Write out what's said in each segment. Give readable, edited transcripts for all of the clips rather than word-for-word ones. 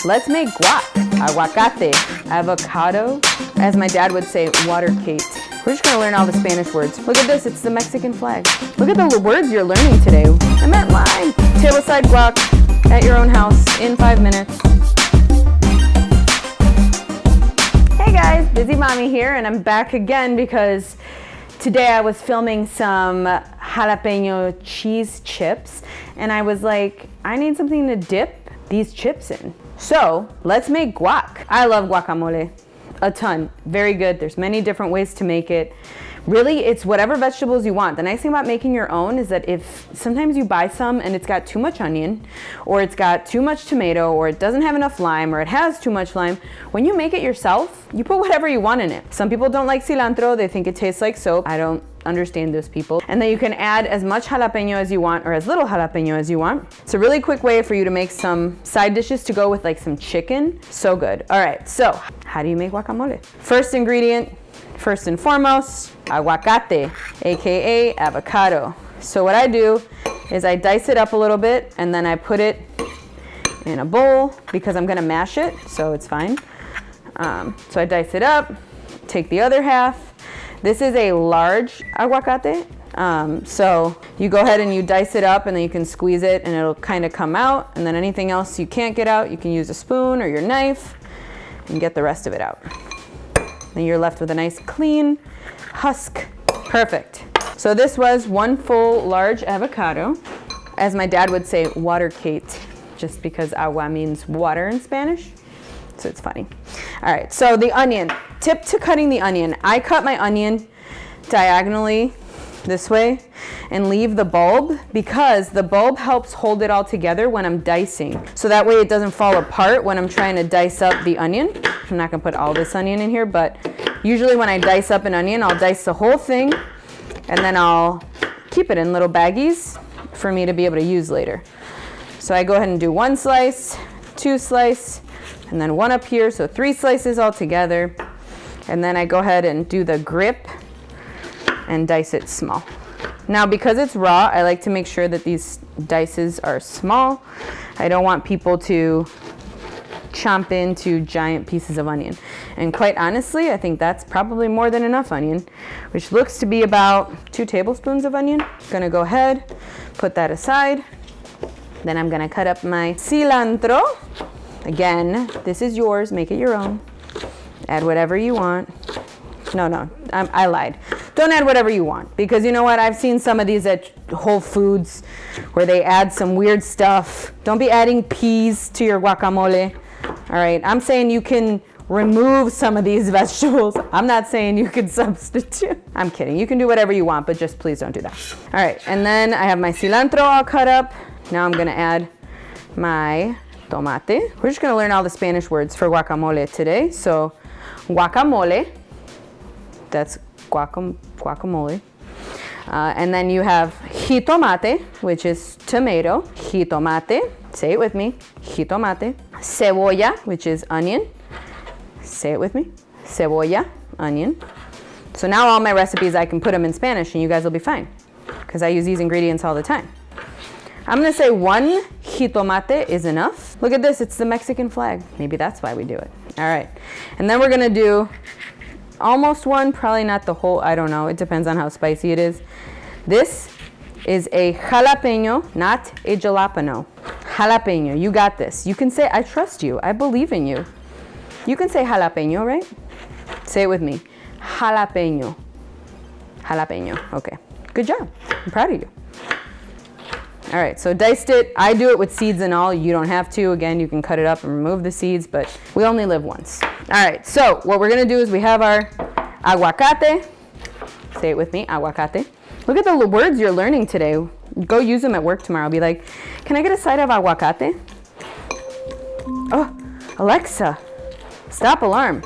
let's make guac, aguacate, avocado, as my dad would say, water Kate. We're just gonna learn all the Spanish words. Look at this, it's the Mexican flag. Look at the words you're learning today. I meant lime. Tableside guac at your own house in 5 minutes. Hey guys, Busy Mommy here, and I'm back again because today I was filming some jalapeno cheese chips, and I was like, I need something to dip these chips in. So let's make guac. I love guacamole a ton. Very good. There's many different ways to make it. Really, it's whatever vegetables you want. The nice thing about making your own is that if sometimes you buy some and it's got too much onion, or it's got too much tomato, or it doesn't have enough lime, or it has too much lime, when you make it yourself, you put whatever you want in it. Some people don't like cilantro. They think it tastes like soap. I don't understand those people. And then you can add as much jalapeno as you want, or as little jalapeno as you want. It's a really quick way for you to make some side dishes to go with like some chicken. So good. All right, so how do you make guacamole? First ingredient, first and foremost, aguacate, AKA avocado. So what I do is I dice it up a little bit and then I put it in a bowl because I'm gonna mash it, so it's fine. So I dice it up, take the other half. This is a large aguacate, so you go ahead and you dice it up and then you can squeeze it and it'll kind of come out, and then anything else you can't get out, you can use a spoon or your knife and get the rest of it out. Then you're left with a nice clean husk. Perfect. So this was one full large avocado. As my dad would say, water Kate, just because agua means water in Spanish. So it's funny. All right, so the onion. Tip to cutting the onion. I cut my onion diagonally this way and leave the bulb because the bulb helps hold it all together when I'm dicing. So that way it doesn't fall apart when I'm trying to dice up the onion. I'm not gonna put all this onion in here, but usually when I dice up an onion, I'll dice the whole thing and then I'll keep it in little baggies for me to be able to use later. So I go ahead and do 1 slice, 2 slice, and then 1 up here, so 3 slices all together. And then I go ahead and do the grip and dice it small. Now, because it's raw, I like to make sure that these dices are small. I don't want people to chomp into giant pieces of onion. And quite honestly, I think that's probably more than enough onion, which looks to be about 2 tablespoons of onion. Gonna go ahead, put that aside. Then I'm gonna cut up my cilantro. Again, this is yours, make it your own. Add whatever you want. No, I lied. Don't add whatever you want, because you know what? I've seen some of these at Whole Foods where they add some weird stuff. Don't be adding peas to your guacamole. All right, I'm saying you can remove some of these vegetables. I'm not saying you can substitute. I'm kidding. You can do whatever you want, but just please don't do that. All right, and then I have my cilantro all cut up. Now I'm gonna add my tomate. We're just gonna learn all the Spanish words for guacamole today. So guacamole, that's guacamole. And then you have jitomate, which is tomato. Jitomate, say it with me, jitomate. Cebolla, which is onion. Say it with me, cebolla, onion. So now all my recipes, I can put them in Spanish and you guys will be fine, because I use these ingredients all the time. I'm gonna say 1 jitomate is enough. Look at this, it's the Mexican flag. Maybe that's why we do it. All right, and then we're gonna do almost 1, probably not the whole, I don't know, it depends on how spicy it is. This is a jalapeno, not a jalapeno. Jalapeno, you got this. You can say, I trust you, I believe in you. You can say jalapeno, right? Say it with me, jalapeno. Jalapeno, okay. Good job, I'm proud of you. All right, so diced it. I do it with seeds and all. You don't have to. Again, you can cut it up and remove the seeds, but we only live once. All right, so what we're gonna do is we have our aguacate. Say it with me, aguacate. Look at the words you're learning today. Go use them at work tomorrow. Be like, can I get a side of aguacate? Oh, Alexa, stop alarm.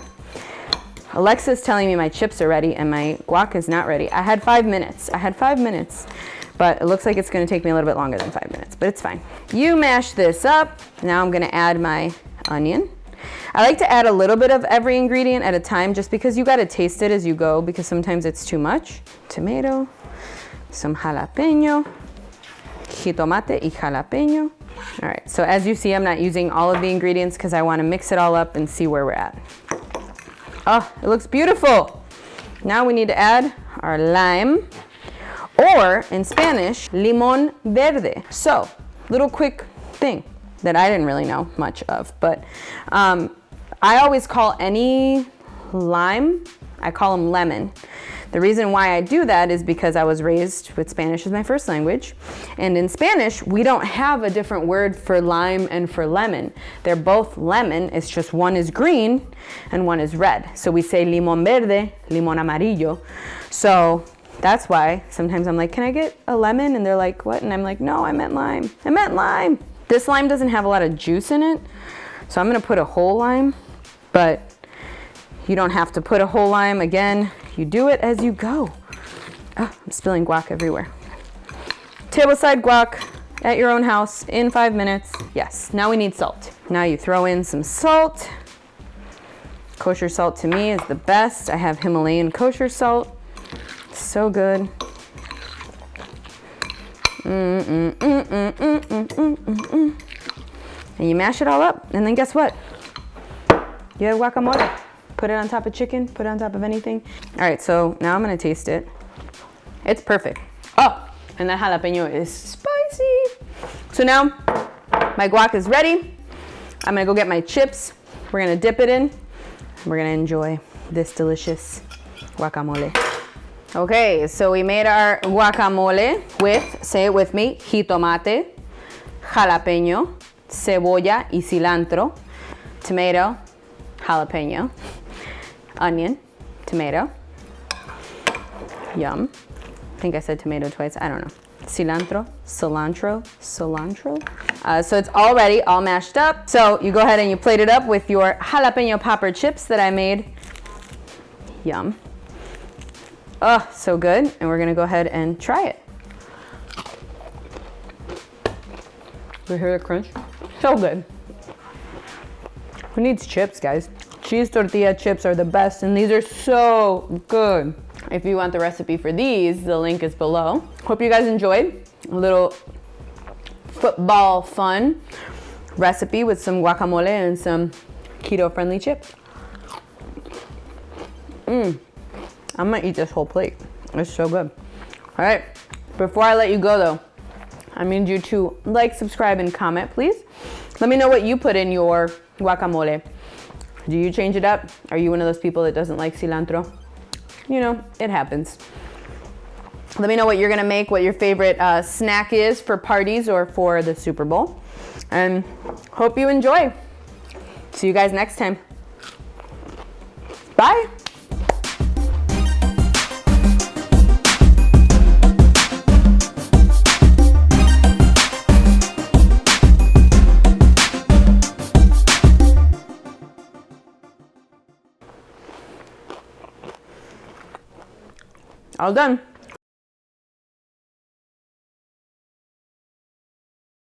Alexa's telling me my chips are ready and my guac is not ready. I had 5 minutes. But it looks like it's gonna take me a little bit longer than 5 minutes, but it's fine. You mash this up. Now I'm gonna add my onion. I like to add a little bit of every ingredient at a time just because you gotta taste it as you go, because sometimes it's too much. Tomato, some jalapeno, jitomate y jalapeno. All right, so as you see, I'm not using all of the ingredients because I want to mix it all up and see where we're at. Oh, it looks beautiful. Now we need to add our lime, or in Spanish, limón verde. So, little quick thing that I didn't really know much of, but I always call any lime, I call them lemon. The reason why I do that is because I was raised with Spanish as my first language. And in Spanish, we don't have a different word for lime and for lemon. They're both lemon, it's just one is green and one is red. So we say limón verde, limón amarillo. So that's why sometimes I'm like, can I get a lemon? And they're like, what? And I'm like, no, I meant lime. I meant lime. This lime doesn't have a lot of juice in it. So I'm gonna put a whole lime, but you don't have to put a whole lime. Again, you do it as you go. Oh, I'm spilling guac everywhere. Tableside guac at your own house in 5 minutes. Yes, now we need salt. Now you throw in some salt. Kosher salt to me is the best. I have Himalayan kosher salt. So good. And you mash it all up, and then guess what? You have guacamole. Put it on top of chicken, put it on top of anything. All right, so now I'm gonna taste it. It's perfect. Oh, and that jalapeno is spicy. So now my guac is ready. I'm gonna go get my chips. We're gonna dip it in. And we're gonna enjoy this delicious guacamole. Okay, so we made our guacamole with, say it with me, jitomate, jalapeno, cebolla y cilantro, tomato, jalapeno, onion, tomato, yum. I think I said tomato twice, I don't know. Cilantro. So it's already all mashed up. So you go ahead and you plate it up with your jalapeno popper chips that I made. Yum. Oh, so good. And we're gonna go ahead and try it. You hear the crunch? So good. Who needs chips, guys? Cheese tortilla chips are the best, and these are so good. If you want the recipe for these, the link is below. Hope you guys enjoyed a little football fun recipe with some guacamole and some keto-friendly chips. I'm gonna eat this whole plate. It's so good. All right, before I let you go though, I need you to like, subscribe, and comment, please. Let me know what you put in your guacamole. Do you change it up? Are you one of those people that doesn't like cilantro? You know, it happens. Let me know what you're gonna make, what your favorite snack is for parties or for the Super Bowl. And hope you enjoy. See you guys next time. Bye. All done.